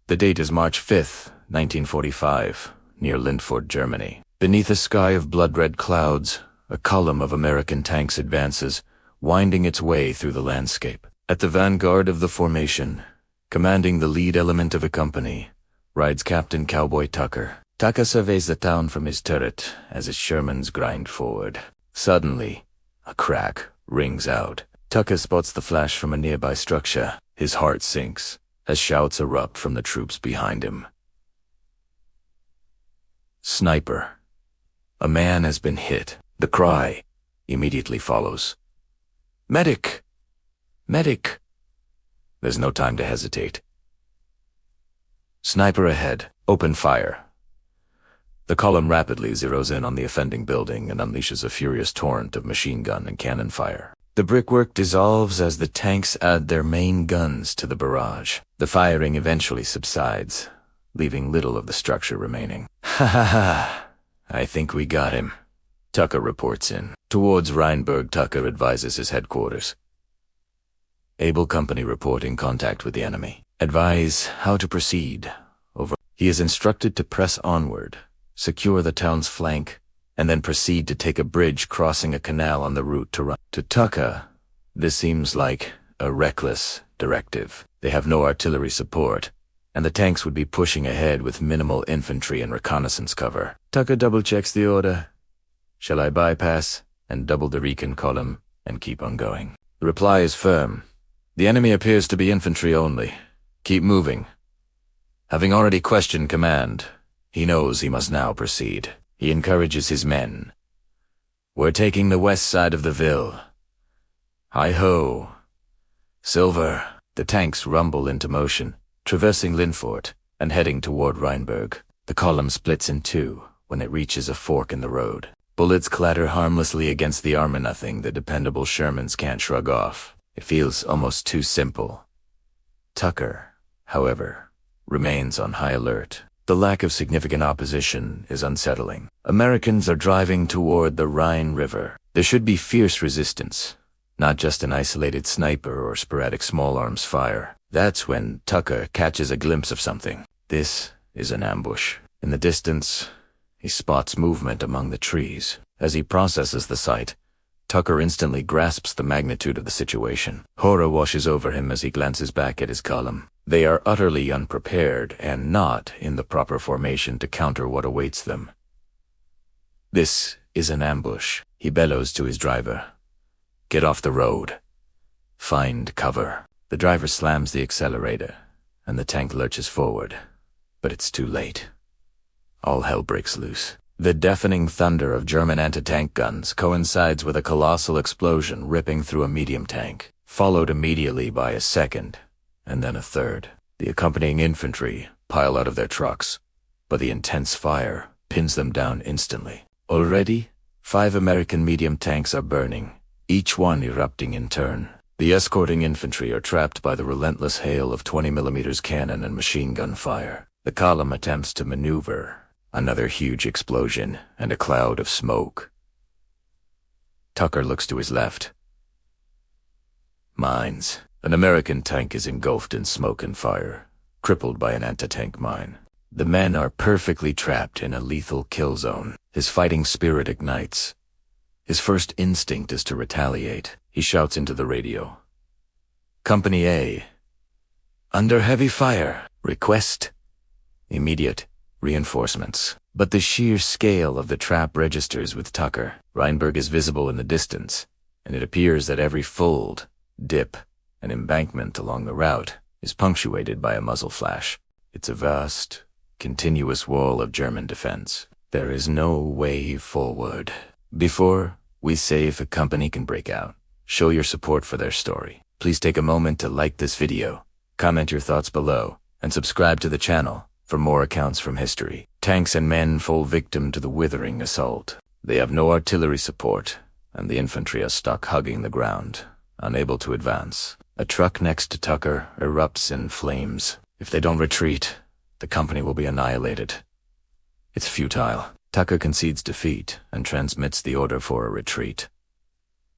The date is March 5th, 1945, near Lintfort, Germany. Beneath a sky of blood-red clouds, a column of American tanks advances, winding its way through the landscape. At the vanguard of the formation, commanding the lead element of a company, rides Captain Cowboy Tucker. Tucker surveys the town from his turret as his Shermans grind forward. Suddenly, a crack rings out. Tucker spots the flash from a nearby structure. His heart sinks as shouts erupt from the troops behind him. Sniper. A man has been hit. The cry immediately follows. Medic! Medic! There's no time to hesitate. Sniper ahead. Open fire. The column rapidly zeroes in on the offending building and unleashes a furious torrent of machine gun and cannon fire. The brickwork dissolves as the tanks add their main guns to the barrage. The firing eventually subsides, leaving little of the structure remaining. Ha ha ha! I think we got him. Tucker reports in. Towards Rheinberg, Tucker advises his headquarters. Able company reporting contact with the enemy. Advise how to proceed. Over. He is instructed to press onward, secure the town's flank, and then proceed to take a bridge crossing a canal on the route to Rhine. To Tucker, this seems like a reckless directive. They have no artillery support, and the tanks would be pushing ahead with minimal infantry and reconnaissance cover. Tucker double-checks the order. Shall I bypass and double the recon column and keep on going? The reply is firm. The enemy appears to be infantry only. Keep moving. Having already questioned command, he knows he must now proceed. He encourages his men. We're taking the west side of the Ville. Hi-ho. Silver. The tanks rumble into motion, traversing Lintfort and heading toward Rheinberg. The column splits in two when it reaches a fork in the road. Bullets clatter harmlessly against the armor-nothing the dependable Shermans can't shrug off. It feels almost too simple. Tucker, however, remains on high alert. The lack of significant opposition is unsettling. Americans are driving toward the Rhine River. There should be fierce resistance, not just an isolated sniper or sporadic small arms fire. That's when Tucker catches a glimpse of something. This is an ambush. In the distance, he spots movement among the trees. As he processes the sight, Tucker instantly grasps the magnitude of the situation. Horror washes over him as he glances back at his column. They are utterly unprepared and not in the proper formation to counter what awaits them. This is an ambush. He bellows to his driver. Get off the road. Find cover. The driver slams the accelerator, and the tank lurches forward. But it's too late. All hell breaks loose. The deafening thunder of German anti-tank guns coincides with a colossal explosion ripping through a medium tank, followed immediately by a second, and then a third. The accompanying infantry pile out of their trucks, but the intense fire pins them down instantly. Already, 5 American medium tanks are burning, each one erupting in turn. The escorting infantry are trapped by the relentless hail of 20mm cannon and machine gun fire. The column attempts to maneuver. Another huge explosion and a cloud of smoke. Tucker looks to his left. Mines. An American tank is engulfed in smoke and fire, crippled by an anti-tank mine. The men are perfectly trapped in a lethal kill zone. His fighting spirit ignites. His first instinct is to retaliate. He shouts into the radio. Company A. Under heavy fire. Request. Immediate reinforcements. But the sheer scale of the trap registers with Tucker. Rheinberg is visible in the distance, and it appears that every fold, dip, and embankment along the route is punctuated by a muzzle flash. It's a vast, continuous wall of German defense. There is no way forward. Before we say if a company can break out, show your support for their story. Please take a moment to like this video, comment your thoughts below, and subscribe to the channel for more accounts from history. Tanks and men fall victim to the withering assault. They have no artillery support, and the infantry are stuck hugging the ground, unable to advance. A truck next to Tucker erupts in flames. If they don't retreat, the company will be annihilated. It's futile. Tucker concedes defeat and transmits the order for a retreat.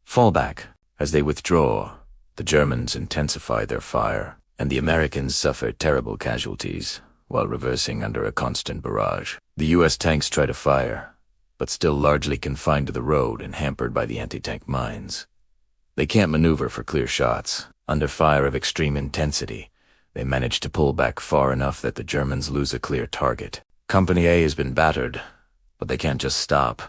Fall back. As they withdraw, the Germans intensify their fire. and the Americans suffered terrible casualties while reversing under a constant barrage. The U.S. tanks try to fire, but still largely confined to the road and hampered by the anti-tank mines. They can't maneuver for clear shots. Under fire of extreme intensity, they manage to pull back far enough that the Germans lose a clear target. Company A has been battered, but they can't just stop.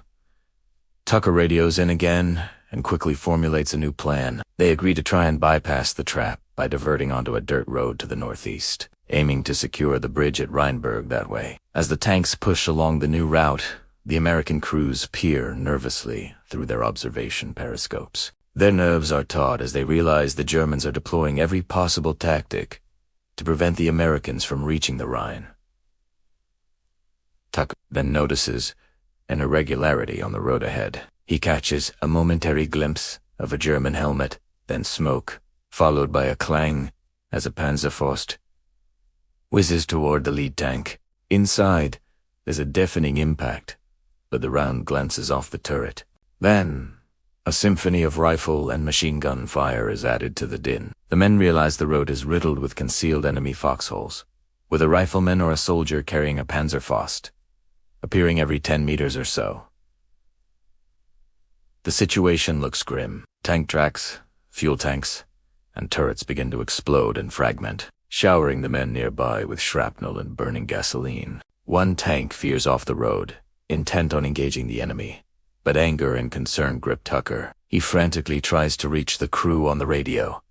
Tucker radios in again and quickly formulates a new plan. They agree to try and bypass the trap by diverting onto a dirt road to the northeast, aiming to secure the bridge at Rheinberg that way. As the tanks push along the new route, the American crews peer nervously through their observation periscopes. Their nerves are taut as they realize the Germans are deploying every possible tactic to prevent the Americans from reaching the Rhine. Tucker then notices an irregularity on the road ahead. He catches a momentary glimpse of a German helmet, then smoke, followed by a clang as a Panzerfaust whizzes toward the lead tank. Inside, there's a deafening impact, but the round glances off the turret. Then, a symphony of rifle and machine gun fire is added to the din. The men realize the road is riddled with concealed enemy foxholes, with a rifleman or a soldier carrying a Panzerfaust appearing every 10 meters or so. The situation looks grim. Tank tracks, fuel tanks, and turrets begin to explode and fragment, showering the men nearby with shrapnel and burning gasoline. One tank veers off the road, intent on engaging the enemy, but anger and concern grip Tucker. He frantically tries to reach the crew on the radio.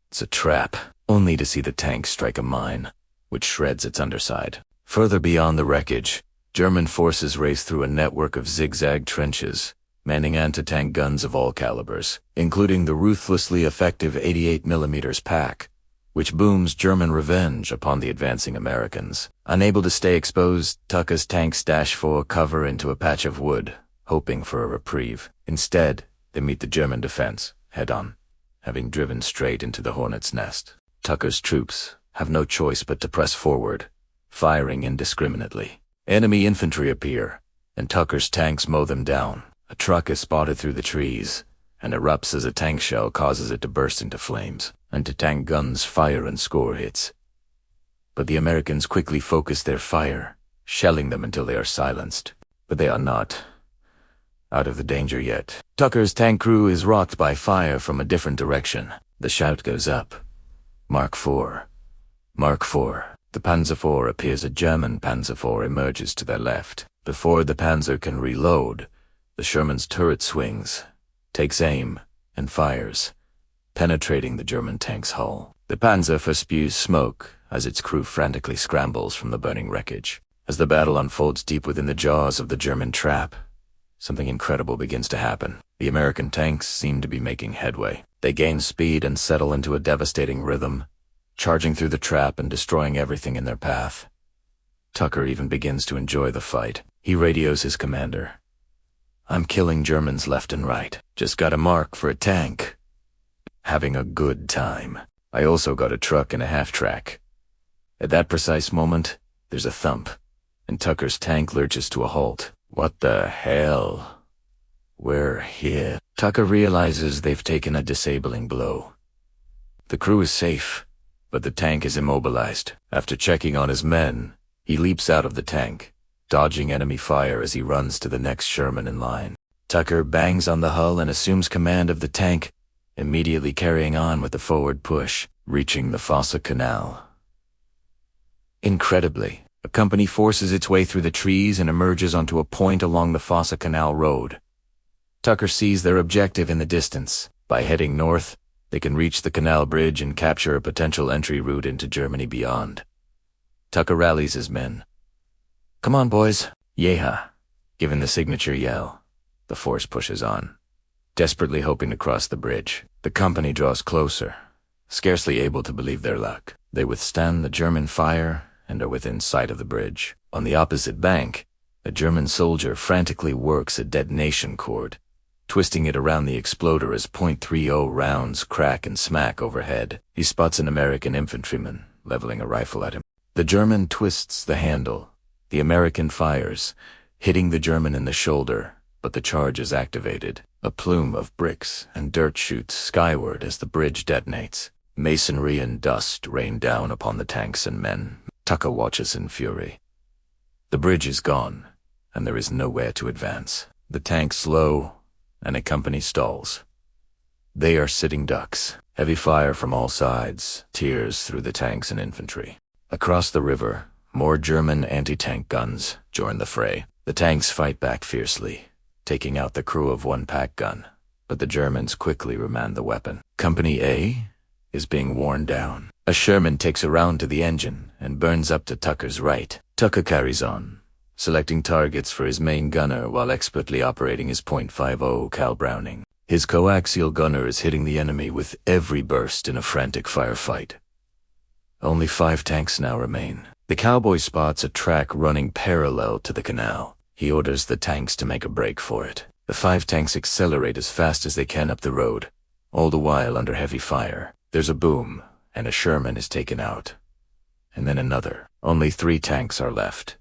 It's a trap, only to see the tank strike a mine, which shreds its underside. Further beyond the wreckage, German forces race through a network of zigzag trenches, manning anti-tank guns of all calibers, including the ruthlessly effective 88mm pack, which booms German revenge upon the advancing Americans. Unable to stay exposed, Tucker's tanks dash for cover into a patch of wood, hoping for a reprieve. Instead, they meet the German defense, head-on, having driven straight into the hornet's nest. Tucker's troops have no choice but to press forward, firing indiscriminately. Enemy infantry appear, and Tucker's tanks mow them down. A truck is spotted through the trees, and erupts as a tank shell causes it to burst into flames. Anti-tank guns fire and score hits. But the Americans quickly focus their fire, shelling them until they are silenced. But they are not out of the danger yet. Tucker's tank crew is rocked by fire from a different direction. The shout goes up. Mark IV. Mark IV. The Panzer IV appears. A German Panzer IV emerges to their left. Before the Panzer can reload, the Sherman's turret swings, takes aim, and fires, penetrating the German tank's hull. The Panzer IV spews smoke as its crew frantically scrambles from the burning wreckage. As the battle unfolds deep within the jaws of the German trap, something incredible begins to happen. The American tanks seem to be making headway. They gain speed and settle into a devastating rhythm, charging through the trap and destroying everything in their path. Tucker even begins to enjoy the fight. He radios his commander. "I'm killing Germans left and right. Just got a mark for a tank. Having a good time. I also got a truck and a half-track." At that precise moment, there's a thump, and Tucker's tank lurches to a halt. What the hell? We're here. Tucker realizes they've taken a disabling blow. The crew is safe, but the tank is immobilized. After checking on his men, he leaps out of the tank, dodging enemy fire as he runs to the next Sherman in line. Tucker bangs on the hull and assumes command of the tank, immediately carrying on with the forward push, reaching the Fossa Canal. Incredibly, a company forces its way through the trees and emerges onto a point along the Fossa Canal road. Tucker sees their objective in the distance. By heading north, they can reach the canal bridge and capture a potential entry route into Germany beyond. Tucker rallies his men. "Come on, boys. Yeehaw." Given the signature yell, the force pushes on, desperately hoping to cross the bridge. The company draws closer, scarcely able to believe their luck. They withstand the German fire and are within sight of the bridge. On the opposite bank, a German soldier frantically works a detonation cord, twisting it around the exploder as .30 rounds crack and smack overhead. He spots an American infantryman, leveling a rifle at him. The German twists the handle. The American fires, hitting the German in the shoulder, but the charge is activated. A plume of bricks and dirt shoots skyward as the bridge detonates. Masonry and dust rain down upon the tanks and men. Tucker watches in fury. The bridge is gone, and there is nowhere to advance. The tanks slow, and a company stalls. They are sitting ducks. Heavy fire from all sides tears through the tanks and infantry. Across the river, more German anti-tank guns join the fray. The tanks fight back fiercely, taking out the crew of one pack gun, but the Germans quickly remand the weapon. Company A is being worn down. A Sherman takes a round to the engine and burns up to Tucker's right. Tucker carries on, selecting targets for his main gunner while expertly operating his .50 Cal Browning. His coaxial gunner is hitting the enemy with every burst in a frantic firefight. Only 5 tanks now remain. The Cowboy spots a track running parallel to the canal. He orders the tanks to make a break for it. The 5 tanks accelerate as fast as they can up the road, all the while under heavy fire. There's a boom, and a Sherman is taken out. And then another. Only 3 tanks are left.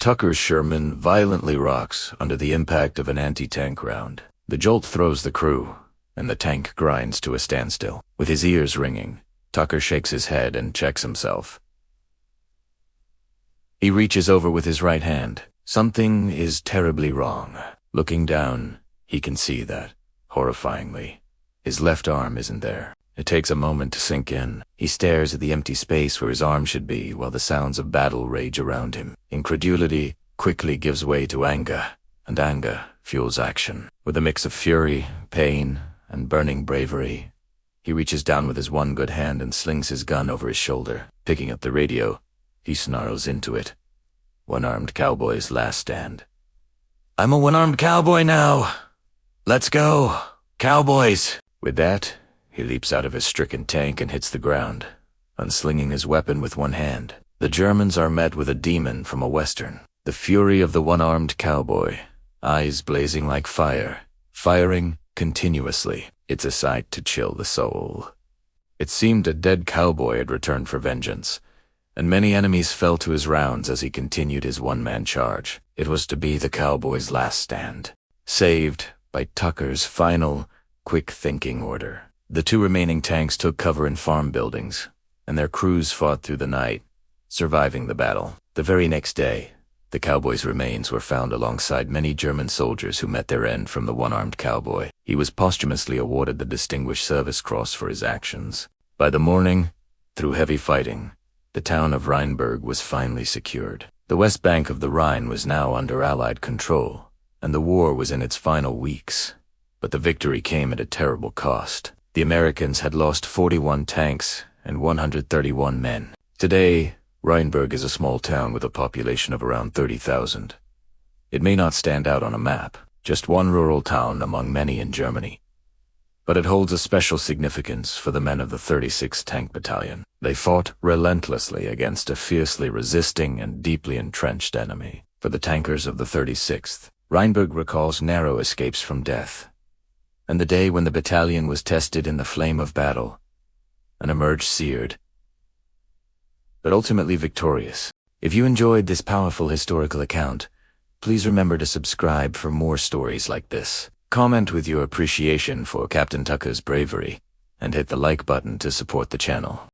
Tucker's Sherman violently rocks under the impact of an anti-tank round. The jolt throws the crew, and the tank grinds to a standstill. With his ears ringing, Tucker shakes his head and checks himself. He reaches over with his right hand. Something is terribly wrong. Looking down, he can see that, horrifyingly, his left arm isn't there. It takes a moment to sink in. He stares at the empty space where his arm should be while the sounds of battle rage around him. Incredulity quickly gives way to anger, and anger fuels action. With a mix of fury, pain, and burning bravery, he reaches down with his one good hand and slings his gun over his shoulder. Picking up the radio, he snarls into it. One-armed cowboy's last stand. "I'm a one-armed cowboy now. Let's go, cowboys!" With that, he leaps out of his stricken tank and hits the ground, unslinging his weapon with one hand. The Germans are met with a demon from a western. The fury of the one-armed cowboy, eyes blazing like fire, firing continuously. It's a sight to chill the soul. It seemed a dead cowboy had returned for vengeance, and many enemies fell to his rounds as he continued his one-man charge. It was to be the cowboy's last stand, saved by Tucker's final, quick-thinking order. The 2 remaining tanks took cover in farm buildings, and their crews fought through the night, surviving the battle. The very next day, the cowboy's remains were found alongside many German soldiers who met their end from the one-armed cowboy. He was posthumously awarded the Distinguished Service Cross for his actions. By the morning, through heavy fighting, the town of Rheinberg was finally secured. The west bank of the Rhine was now under Allied control, and the war was in its final weeks. But the victory came at a terrible cost. The Americans had lost 41 tanks and 131 men. Today, Rheinberg is a small town with a population of around 30,000. It may not stand out on a map, just one rural town among many in Germany. But it holds a special significance for the men of the 36th Tank Battalion. They fought relentlessly against a fiercely resisting and deeply entrenched enemy. For the tankers of the 36th, Rheinberg recalls narrow escapes from death, and the day when the battalion was tested in the flame of battle, and emerged seared, but ultimately victorious. If you enjoyed this powerful historical account, please remember to subscribe for more stories like this. Comment with your appreciation for Captain Tucker's bravery, and hit the like button to support the channel.